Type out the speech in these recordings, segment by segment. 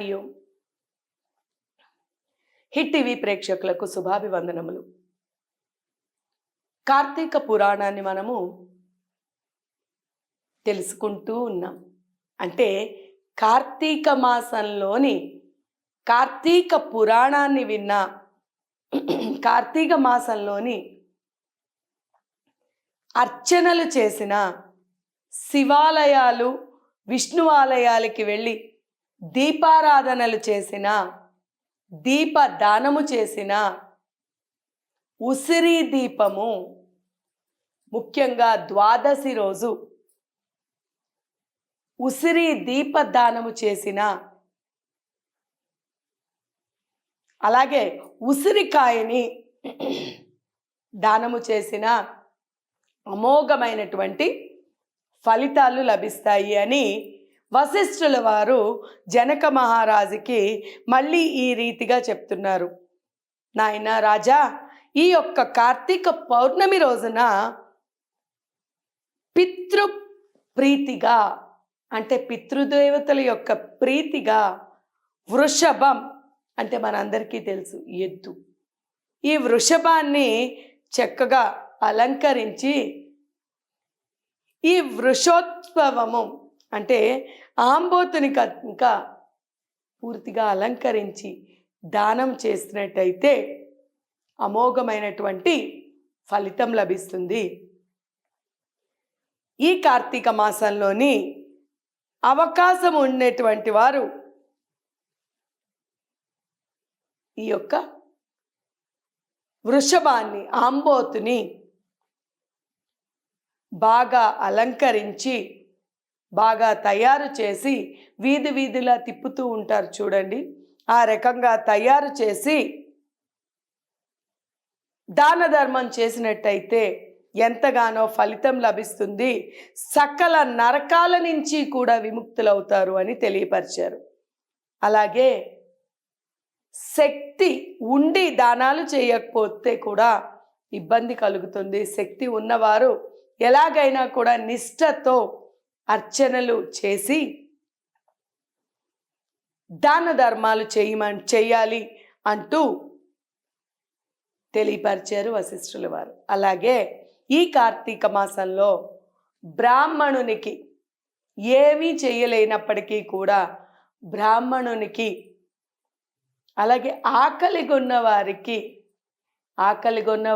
హరి ఓం. Hit TV ప్రేక్షకులకు శుభాభివందనములు. కార్తీక పురాణాన్ని మనము తెలుసుకుంటూ ఉన్నాం. అంటే కార్తీక మాసంలోని కార్తీక పురాణాన్ని విన్నా, కార్తీక మాసంలోని అర్చనలు చేసిన, శివాలయాలు విష్ణు ఆలయాలకి వెళ్ళి దీపారాధనలు చేసిన, దీపదానము చేసిన, ఉసిరి దీపము ముఖ్యంగా ద్వాదశి రోజు ఉసిరి దీపదానము చేసిన, అలాగే ఉసిరికాయని దానము చేసిన అమోఘమైనటువంటి ఫలితాలు లభిస్తాయి అని వశిష్ఠుల వారు జనక మహారాజుకి మళ్ళీ ఈ రీతిగా చెప్తున్నారు. నాయనా రాజా, ఈ యొక్క కార్తీక పౌర్ణమి రోజున పితృ ప్రీతిగా, అంటే పితృదేవతల యొక్క ప్రీతిగా వృషభం అంటే మనందరికీ తెలుసు ఎద్దు, ఈ వృషభాన్ని చక్కగా అలంకరించి, ఈ వృషోత్సవము అంటే ఆంబోతుని ఇంకా పూర్తిగా అలంకరించి దానం చేసినట్టయితే అమోఘమైనటువంటి ఫలితం లభిస్తుంది. ఈ కార్తీక మాసంలోని అవకాశం ఉండేటువంటి వారు ఈ యొక్క వృషభాన్ని, ఆంబోతుని బాగా అలంకరించి, బాగా తయారు చేసి, వీధి వీధిలా తిప్పుతూ ఉంటారు చూడండి, ఆ రకంగా తయారు చేసి దాన ధర్మం చేసినట్టయితే ఎంతగానో ఫలితం లభిస్తుంది. సకల నరకాల నుంచి కూడా విముక్తులవుతారు అని తెలియపరిచారు. అలాగే శక్తి ఉండి దానాలు చేయకపోతే కూడా ఇబ్బంది కలుగుతుంది. శక్తి ఉన్నవారు ఎలాగైనా కూడా నిష్ఠతో అర్చనలు చేసి దాన ధర్మాలు చేయాలి అంటూ తెలియపరిచారు వశిష్ఠుల వారు. అలాగే ఈ కార్తీక మాసంలో బ్రాహ్మణునికి ఏమీ చేయలేనప్పటికీ కూడా బ్రాహ్మణునికి, అలాగే ఆకలిగొన్న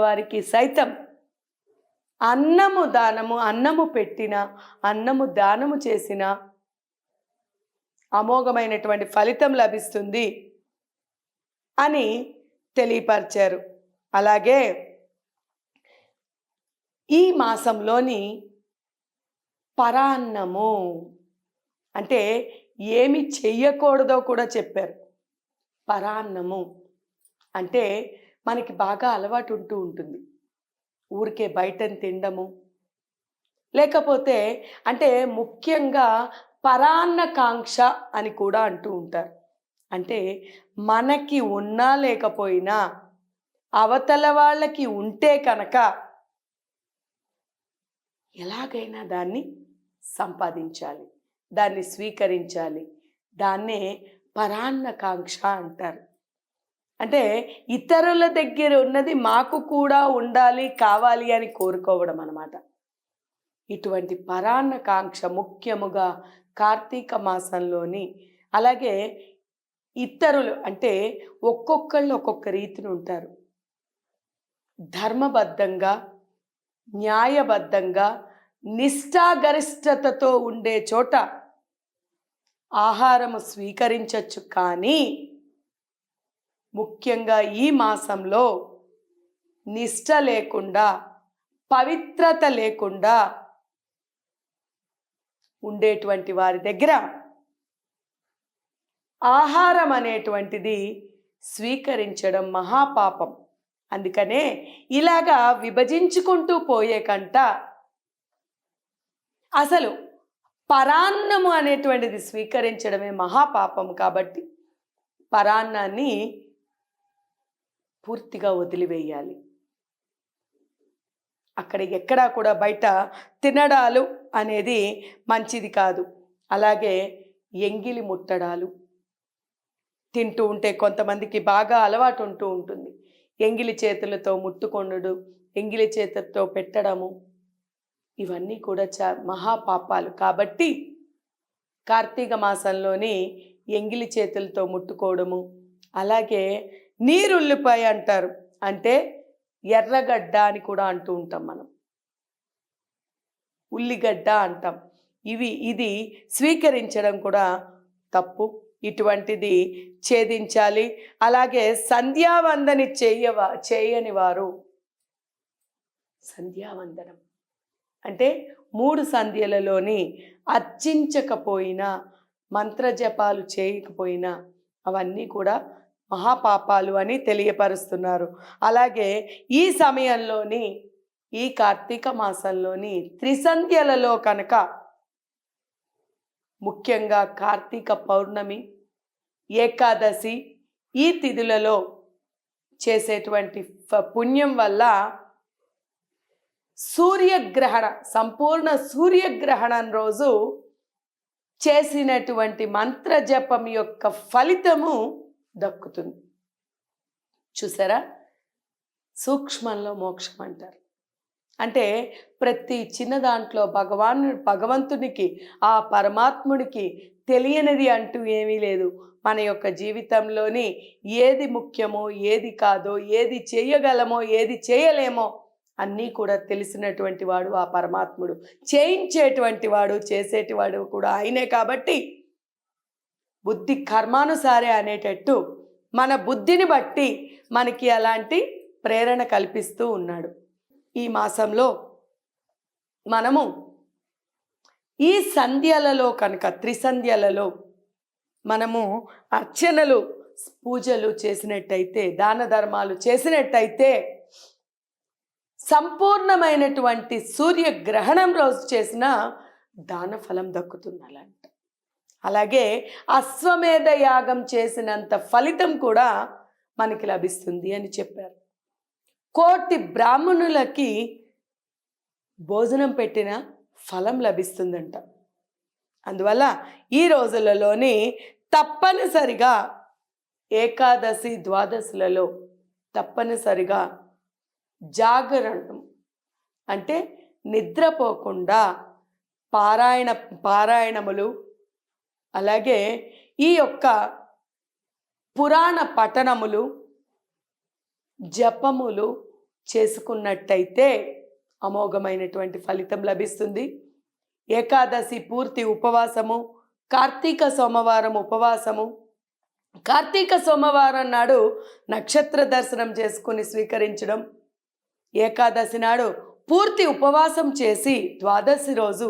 వారికి సైతం అన్నము పెట్టిన, అన్నము దానము చేసిన అమోఘమైనటువంటి ఫలితం లభిస్తుంది అని తెలియపరిచారు. అలాగే ఈ మాసంలోని పరాన్నము అంటే ఏమి చెయ్యకూడదో కూడా చెప్పారు. పరాన్నము అంటే మనకి బాగా అలవాటు ఉంటూ ఉంటుంది, ఊరికే బయటని తినడము, లేకపోతే అంటే ముఖ్యంగా పరాన్నకాంక్ష అని కూడా అంటూ ఉంటారు. అంటే మనకి ఉన్నా లేకపోయినా అవతల వాళ్ళకి ఉంటే కనుక ఎలాగైనా దాన్ని సంపాదించాలి, దాన్ని స్వీకరించాలి. దాన్నే పరాన్నకాంక్ష అంటారు. అంటే ఇతరుల దగ్గర ఉన్నది మాకు కూడా ఉండాలి, కావాలి అని కోరుకోవడం అన్నమాట. ఇటువంటి పరాన్నకాంక్ష ముఖ్యముగా కార్తీక మాసంలోని, అలాగే ఇతరులు అంటే ఒక్కొక్కళ్ళు ఒక్కొక్క రీతిని ఉంటారు. ధర్మబద్ధంగా, న్యాయబద్ధంగా, నిష్ఠాగరిష్టతతో ఉండే చోట ఆహారము స్వీకరించవచ్చు. కానీ ముఖ్యంగా ఈ మాసంలో నిష్ఠ లేకుండా, పవిత్రత లేకుండా ఉండేటువంటి వారి దగ్గర ఆహారం అనేటువంటిది స్వీకరించడం మహాపాపం. అందుకనే ఇలాగా విభజించుకుంటూ పోయే కంట అసలు పరాన్నము అనేటువంటిది స్వీకరించడమే మహాపాపం. కాబట్టి పరాన్నాన్ని పూర్తిగా వదిలివేయాలి. ఎక్కడా కూడా బయట తినడాలు అనేది మంచిది కాదు. అలాగే ఎంగిలి ముట్టడాలు, తింటూ ఉంటే కొంతమందికి బాగా అలవాటు ఉంటూ ఉంటుంది. ఎంగిలి చేతులతో ముట్టుకొనుడు, ఎంగిలి చేతులతో పెట్టడము, ఇవన్నీ కూడా మహాపాపాలు. కాబట్టి కార్తీక మాసంలోని ఎంగిలి చేతులతో ముట్టుకోవడము, అలాగే నీరుల్లిపాయ అంటారు, అంటే ఎర్రగడ్డ అని కూడా అంటూ ఉంటాం మనం, ఉల్లిగడ్డ అంటాం. ఇది స్వీకరించడం కూడా తప్పు. ఇటువంటిది ఛేదించాలి. అలాగే సంధ్యావందని చేయని వారు, సంధ్యావందనం అంటే 3 సంధ్యలలోని అర్చించకపోయినా, మంత్రజపాలు చేయకపోయినా అవన్నీ కూడా మహాపాపాలు అని తెలియపరుస్తున్నారు. అలాగే ఈ సమయంలోని, ఈ కార్తీక మాసంలోని త్రిసంధ్యలలో కనుక ముఖ్యంగా కార్తీక పౌర్ణమి, ఏకాదశి, ఈ తిథులలో చేసేటువంటి పుణ్యం వల్ల సంపూర్ణ సూర్యగ్రహణం రోజు చేసినటువంటి మంత్రజపం యొక్క ఫలితము దక్కుతుంది. చూసారా, సూక్ష్మంలో మోక్షం అంటారు. అంటే ప్రతి చిన్న దాంట్లో భగవంతునికి, ఆ పరమాత్ముడికి తెలియనిది అంటూ ఏమీ లేదు. మన యొక్క జీవితంలోని ఏది ముఖ్యమో, ఏది కాదో, ఏది చేయగలమో, ఏది చేయలేమో అన్నీ కూడా తెలిసినటువంటి వాడు ఆ పరమాత్ముడు. చేయించేటువంటి వాడు, చేసేటివాడు కూడా ఆయనే. కాబట్టి బుద్ధి కర్మానుసారే అనేటట్టు మన బుద్ధిని బట్టి మనకి అలాంటి ప్రేరణ కల్పిస్తూ ఉన్నాడు. ఈ మాసంలో మనము ఈ సంధ్యలలో కనుక, త్రిసంధ్యలలో మనము అర్చనలు, పూజలు చేసినట్టయితే, దాన ధర్మాలు చేసినట్టయితే సంపూర్ణమైనటువంటి సూర్యగ్రహణం రోజు చేసిన దాన ఫలం దక్కుతుంది. అలాగే అశ్వమేధ యాగం చేసినంత ఫలితం కూడా మనకి లభిస్తుంది అని చెప్పారు. 1,000,000 బ్రాహ్మణులకి భోజనం పెట్టిన ఫలం లభిస్తుందంట. అందువల్ల ఈ రోజులలోని తప్పనిసరిగా ఏకాదశి, ద్వాదశులలో తప్పనిసరిగా జాగరణం అంటే నిద్రపోకుండా పారాయణములు, అలాగే ఈ యొక్క పురాణ పఠనములు, జపములు చేసుకున్నట్టయితే అమోఘమైనటువంటి ఫలితం లభిస్తుంది. ఏకాదశి పూర్తి ఉపవాసము, కార్తీక సోమవారం ఉపవాసము, కార్తీక సోమవారం నాడు నక్షత్ర దర్శనం చేసుకుని స్వీకరించడం, ఏకాదశి నాడు పూర్తి ఉపవాసం చేసి ద్వాదశి రోజు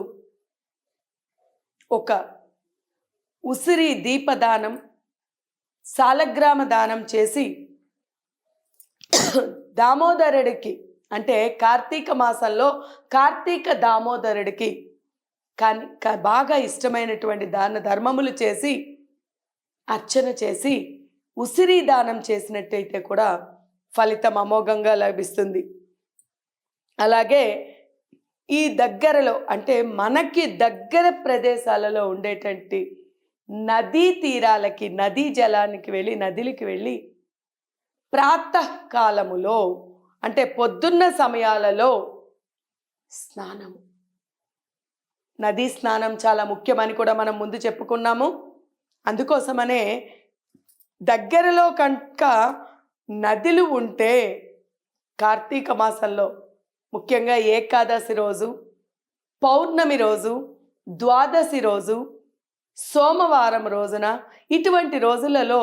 ఒక ఉసిరి దీపదానం, సాలగ్రామ దానం చేసి దామోదరుడికి, అంటే కార్తీక మాసంలో కార్తీక దామోదరుడికి బాగా ఇష్టమైనటువంటి దాన ధర్మములు చేసి అర్చన చేసి ఉసిరి దానం చేసినట్టయితే కూడా ఫలితం అమోఘంగా లభిస్తుంది. అలాగే ఈ దగ్గరలో, అంటే మనకి దగ్గర ప్రదేశాలలో ఉండేటువంటి నదీ తీరాలకి, నదీ జలానికి వెళ్ళి, నదికి వెళ్ళి ప్రాతకాలములో, అంటే పొద్దున్న సమయాలలో స్నానము, నదీ స్నానం చాలా ముఖ్యమని కూడా మనం ముందు చెప్పుకున్నాము. అందుకోసమనే దగ్గరలో కనుక నదులు ఉంటే కార్తీక మాసంలో ముఖ్యంగా ఏకాదశి రోజు, పౌర్ణమి రోజు, ద్వాదశి రోజు, సోమవారం రోజున, ఇటువంటి రోజులలో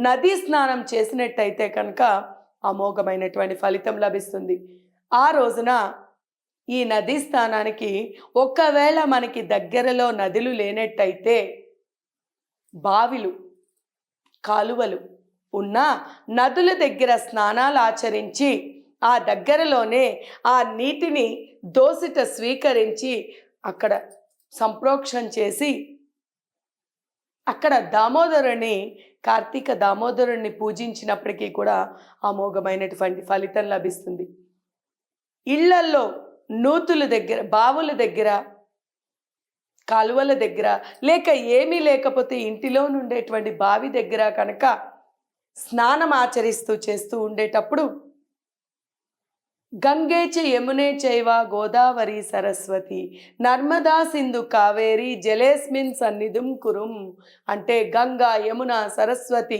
నదీ స్నానం చేసినట్టయితే కనుక అమోఘమైనటువంటి ఫలితం లభిస్తుంది. ఆ రోజున ఈ నదీ స్నానానికి ఒకవేళ మనకి దగ్గరలో నదులు లేనట్టయితే బావిలు, కాలువలు ఉన్న నదుల దగ్గర స్నానాలు ఆచరించి ఆ దగ్గరలోనే ఆ నీటిని దోసిట స్వీకరించి అక్కడ సంప్రోక్షణ చేసి అక్కడ దామోదరుని, కార్తీక దామోదరుని పూజించినప్పటికీ కూడా అమోఘమైనటువంటి ఫలితం లభిస్తుంది. ఇళ్లల్లో, నూతుల దగ్గర, బావుల దగ్గర కాలువల దగ్గర లేక ఏమీ లేకపోతే ఇంటిలో నుండేటువంటి బావి దగ్గర కనుక స్నానం ఆచరిస్తూ చేస్తూ ఉండేటప్పుడు గంగే చ యమునే చైవ గోదావరి సరస్వతి నర్మదా సింధు కావేరి జలేస్మిన్ సన్నిధిం కురుం అంటే గంగా యమున సరస్వతి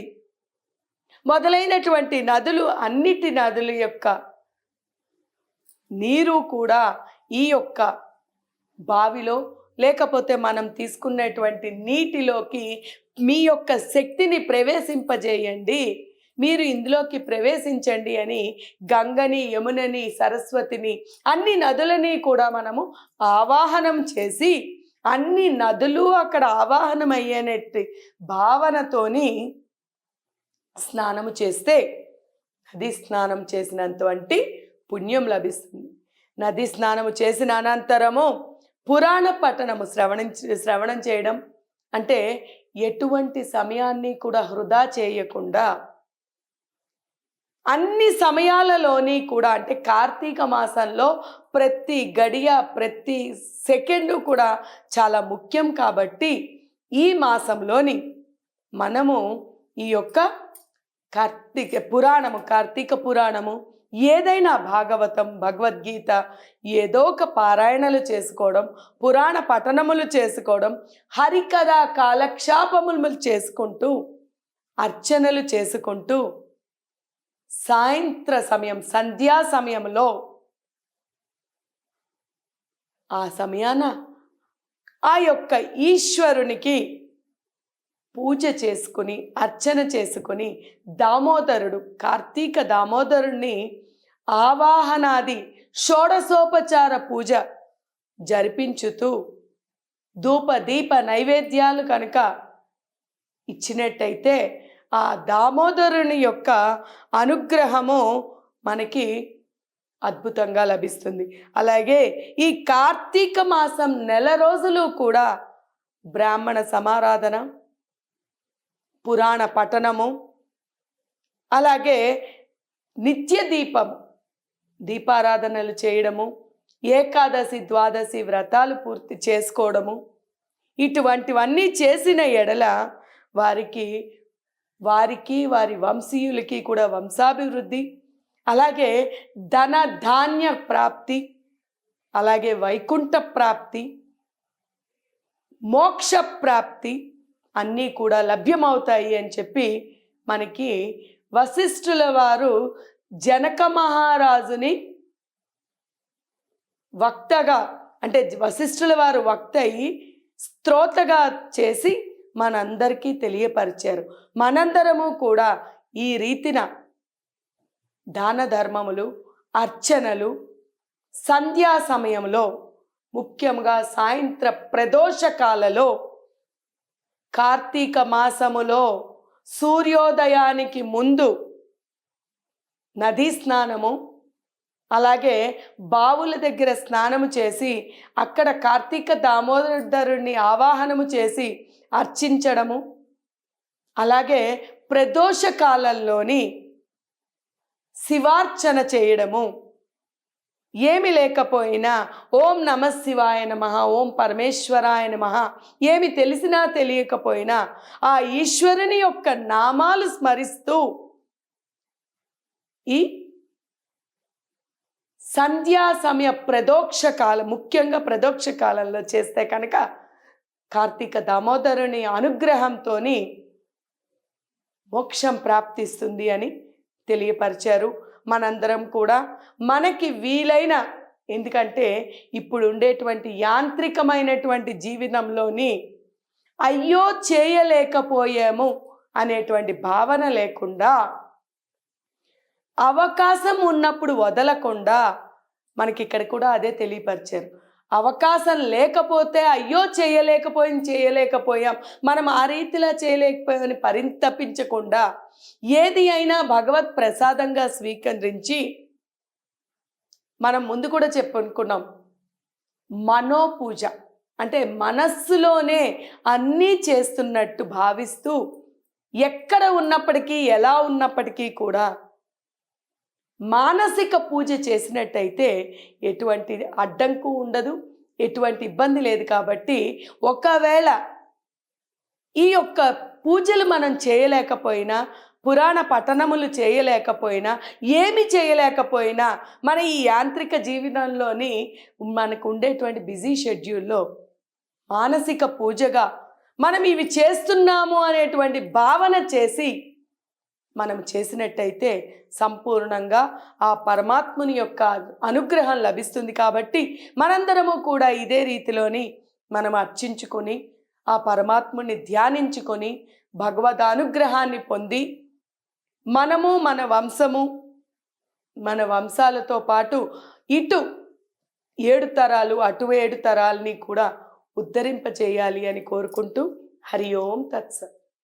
మొదలైనటువంటి నదులు అన్నిటి నదుల యొక్క నీరు కూడా ఈ యొక్క బావిలో లేకపోతే మనం తీసుకున్నటువంటి నీటిలోకి మీ యొక్క శక్తిని ప్రవేశింపజేయండి, మీరు ఇందులోకి ప్రవేశించండి అని గంగని యమునని సరస్వతిని అన్ని నదులని కూడా మనము ఆవాహనం చేసి అన్ని నదులు అక్కడ ఆవాహనం అయ్యేనట్టు భావనతోని స్నానము చేస్తే నది స్నానం చేసినంతవంటి పుణ్యం లభిస్తుంది. నది స్నానము చేసిన అనంతరము పురాణ పఠనము శ్రవణం చేయడం అంటే ఎటువంటి సమయాన్ని కూడా వృధా చేయకుండా అన్ని సమయాలలోని కూడా అంటే కార్తీక మాసంలో ప్రతి గడియ ప్రతి సెకండు కూడా చాలా ముఖ్యం కాబట్టి ఈ మాసంలోని మనము ఈ యొక్క కార్తీక పురాణము ఏదైనా భాగవతం భగవద్గీత ఏదో ఒక పారాయణలు చేసుకోవడం, పురాణ పఠనములు చేసుకోవడం, హరికథ కాలక్షేపములు చేసుకుంటూ అర్చనలు చేసుకుంటూ సాయంత్ర సమయం సంధ్యా సమయంలో ఆ సమయాన ఆ యొక్క ఈశ్వరునికి పూజ చేసుకుని అర్చన చేసుకుని దామోదరుడు కార్తీక దామోదరుణ్ణి ఆవాహనాది షోడశోపచార పూజ జరిపించుతూ ధూప దీప నైవేద్యాలు కనుక ఇచ్చినట్టయితే ఆ దామోదరుని యొక్క అనుగ్రహము మనకి అద్భుతంగా లభిస్తుంది. అలాగే ఈ కార్తీక మాసం నెల రోజులు కూడా బ్రాహ్మణ సమారాధన, పురాణ పఠనము, అలాగే నిత్య దీపారాధనలు చేయడము, ఏకాదశి ద్వాదశి వ్రతాలు పూర్తి చేసుకోవడము, ఇటువంటివన్నీ చేసిన ఎడల వారికి వారి వంశీయులకి కూడా వంశాభివృద్ధి, అలాగే ధన ధాన్య ప్రాప్తి, అలాగే వైకుంఠ ప్రాప్తి, మోక్ష ప్రాప్తి అన్నీ కూడా లభ్యమవుతాయి అని చెప్పి మనకి వశిష్ఠుల వారు జనక మహారాజుని వక్తగా అంటే వశిష్ఠుల వారు వక్త అయి స్తోత్రగా చేసి మనందరికీ తెలియపరిచారు. మనందరము కూడా ఈ రీతిన దాన ధర్మములు అర్చనలు సంధ్యా సమయంలో ముఖ్యంగా సాయంత్ర ప్రదోషకాలలో కార్తీక మాసములో సూర్యోదయానికి ముందు నదీ స్నానము, అలాగే బావుల దగ్గర స్నానము చేసి అక్కడ కార్తీక దామోదరుని ఆవాహనము చేసి అర్చించడము, అలాగే ప్రదోష కాలంలోని శివార్చన చేయడము, ఏమి లేకపోయినా ఓం నమః శివాయ నమః, ఓం పరమేశ్వరాయ నమః, ఏమి తెలిసినా తెలియకపోయినా ఆ ఈశ్వరుని యొక్క నామాలు స్మరిస్తూ ఈ సంధ్యా సమయ ముఖ్యంగా ప్రదోక్ష కాలంలో చేస్తే కనుక కార్తీక దామోదరుని అనుగ్రహంతో మోక్షం ప్రాప్తిస్తుంది అని తెలియపరిచారు. మనందరం కూడా మనకి వీలైన, ఎందుకంటే ఇప్పుడు ఉండేటువంటి యాంత్రికమైనటువంటి జీవితంలోని అయ్యో చేయలేకపోయాము అనేటువంటి భావన లేకుండా అవకాశం ఉన్నప్పుడు వదలకుండా మనకి ఇక్కడ కూడా అదే తెలియపరిచారు. అవకాశం లేకపోతే అయ్యో చేయలేకపోయాం మనం ఆ రీతిలా చేయలేకపోయామని పరితపించకుండా ఏది అయినా భగవత్ ప్రసాదంగా స్వీకరించి మనం ముందు కూడా చెప్పుకున్నాం మనోపూజ అంటే మనస్సులోనే అన్నీ చేస్తున్నట్టు భావిస్తూ ఎక్కడ ఉన్నప్పటికీ ఎలా ఉన్నప్పటికీ కూడా మానసిక పూజ చేసినట్టయితే ఎటువంటి అడ్డంకు ఉండదు, ఎటువంటి ఇబ్బంది లేదు కాబట్టి ఒకవేళ ఈ యొక్క పూజలు మనం చేయలేకపోయినా, పురాణ పఠనములు చేయలేకపోయినా, ఏమి చేయలేకపోయినా, మన ఈ యాంత్రిక జీవితంలోని మనకు ఉండేటువంటి బిజీ షెడ్యూల్లో మానసిక పూజగా మనం ఇవి చేస్తున్నాము అనేటువంటి భావన చేసి మనం చేసినట్టయితే సంపూర్ణంగా ఆ పరమాత్ముని యొక్క అనుగ్రహం లభిస్తుంది. కాబట్టి మనందరము కూడా ఇదే రీతిలోని మనం అర్చించుకొని ఆ పరమాత్ముని ధ్యానించుకొని భగవద్ అనుగ్రహాన్ని పొంది మనము మన వంశాలతో పాటు ఇటు 7 తరాలు అటు 7 తరాలని కూడా ఉద్ధరింపజేయాలి అని కోరుకుంటూ హరి ఓం తత్సత్.